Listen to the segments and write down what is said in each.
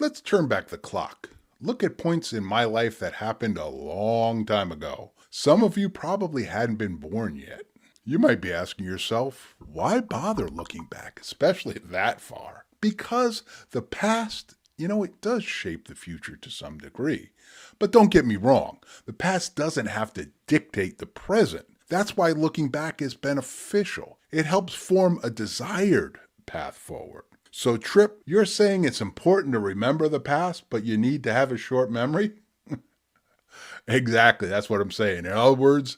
Let's turn back the clock. Look at points in my life that happened a long time ago. Some of you probably hadn't been born yet. You might be asking yourself, why bother looking back, especially that far? Because the past, it does shape the future to some degree. But don't get me wrong, the past doesn't have to dictate the present. That's why looking back is beneficial. It helps form a desired path forward. So, Trip, you're saying it's important to remember the past, but you need to have a short memory? Exactly, that's what I'm saying. In other words,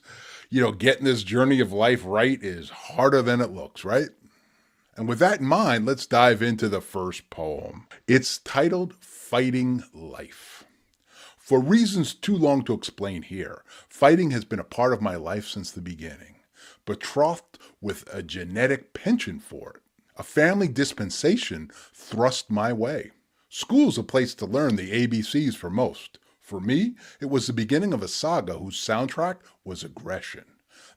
getting this journey of life right is harder than it looks, right? And with that in mind, let's dive into the first poem. It's titled Fighting Life. For reasons too long to explain here, fighting has been a part of my life since the beginning, betrothed with a genetic penchant for it. A family dispensation thrust my way. School's a place to learn the ABCs for most. For me, it was the beginning of a saga whose soundtrack was aggression.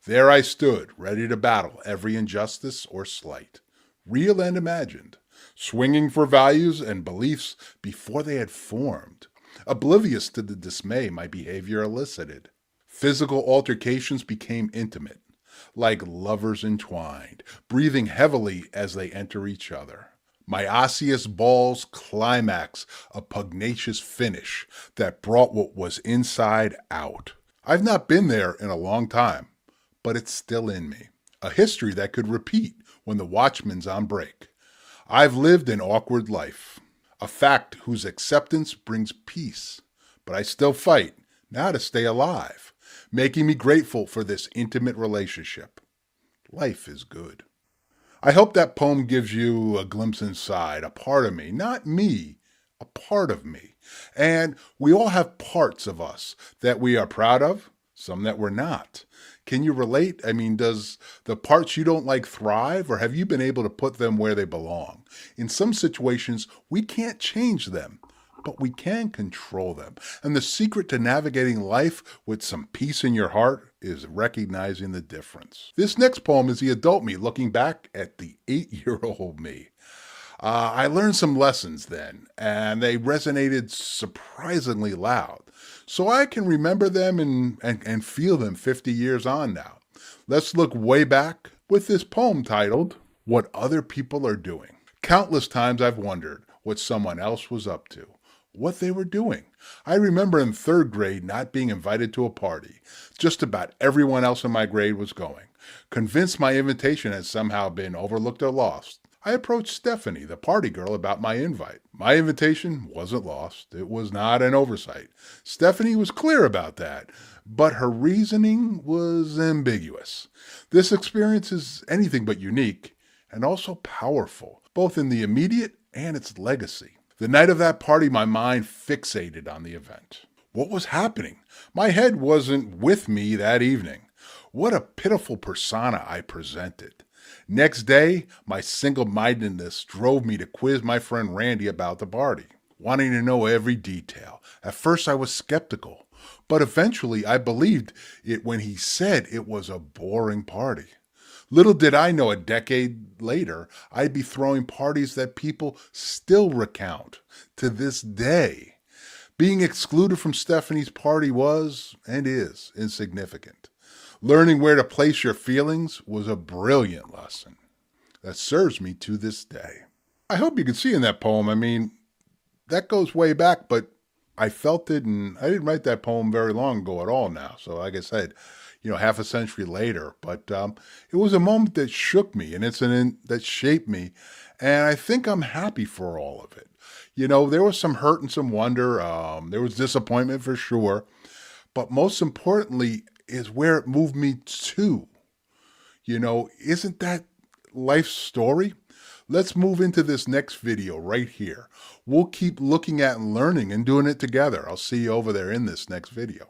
There I stood, ready to battle every injustice or slight, real and imagined, swinging for values and beliefs before they had formed, oblivious to the dismay my behavior elicited. Physical altercations became intimate, like lovers entwined, breathing heavily as they enter each other. My osseous balls climax a pugnacious finish that brought what was inside out. I've not been there in a long time, but it's still in me. A history that could repeat when the watchman's on break. I've lived an awkward life, a fact whose acceptance brings peace, but I still fight, now to stay alive, making me grateful for this intimate relationship. Life is good. I hope that poem gives you a glimpse inside, a part of me, not me, a part of me. And we all have parts of us that we are proud of, some that we're not. Can you relate? I mean, does the parts you don't like thrive, or have you been able to put them where they belong? In some situations, we can't change them, but we can control them. And the secret to navigating life with some peace in your heart is recognizing the difference. This next poem is the adult me looking back at the 8-year-old me. I learned some lessons then, and they resonated surprisingly loud. So I can remember them and feel them 50 years on now. Let's look way back with this poem titled, What Other People Are Doing. Countless times I've wondered what someone else was up to, what they were doing. I remember in 3rd grade not being invited to a party. Just about everyone else in my grade was going. Convinced my invitation had somehow been overlooked or lost, I approached Stephanie, the party girl, about my invite. My invitation wasn't lost. It was not an oversight. Stephanie was clear about that, but her reasoning was ambiguous. This experience is anything but unique and also powerful, both in the immediate and its legacy. The night of that party, my mind fixated on the event. What was happening? My head wasn't with me that evening. What a pitiful persona I presented. Next day, my single-mindedness drove me to quiz my friend Randy about the party, wanting to know every detail. At first, I was skeptical, but eventually I believed it when he said it was a boring party. Little did I know a decade later, I'd be throwing parties that people still recount to this day. Being excluded from Stephanie's party was, and is, insignificant. Learning where to place your feelings was a brilliant lesson that serves me to this day. I hope you can see in that poem, that goes way back, but I felt it, and I didn't write that poem very long ago at all now. So like I said, half a century later, but it was a moment that shook me, an incident that shaped me, and I think I'm happy for all of it. There was some hurt and some wonder. There was disappointment for sure, but most importantly is where it moved me to. Isn't that life's story? Let's move into this next video right here. We'll keep looking at and learning and doing it together. I'll see you over there in this next video.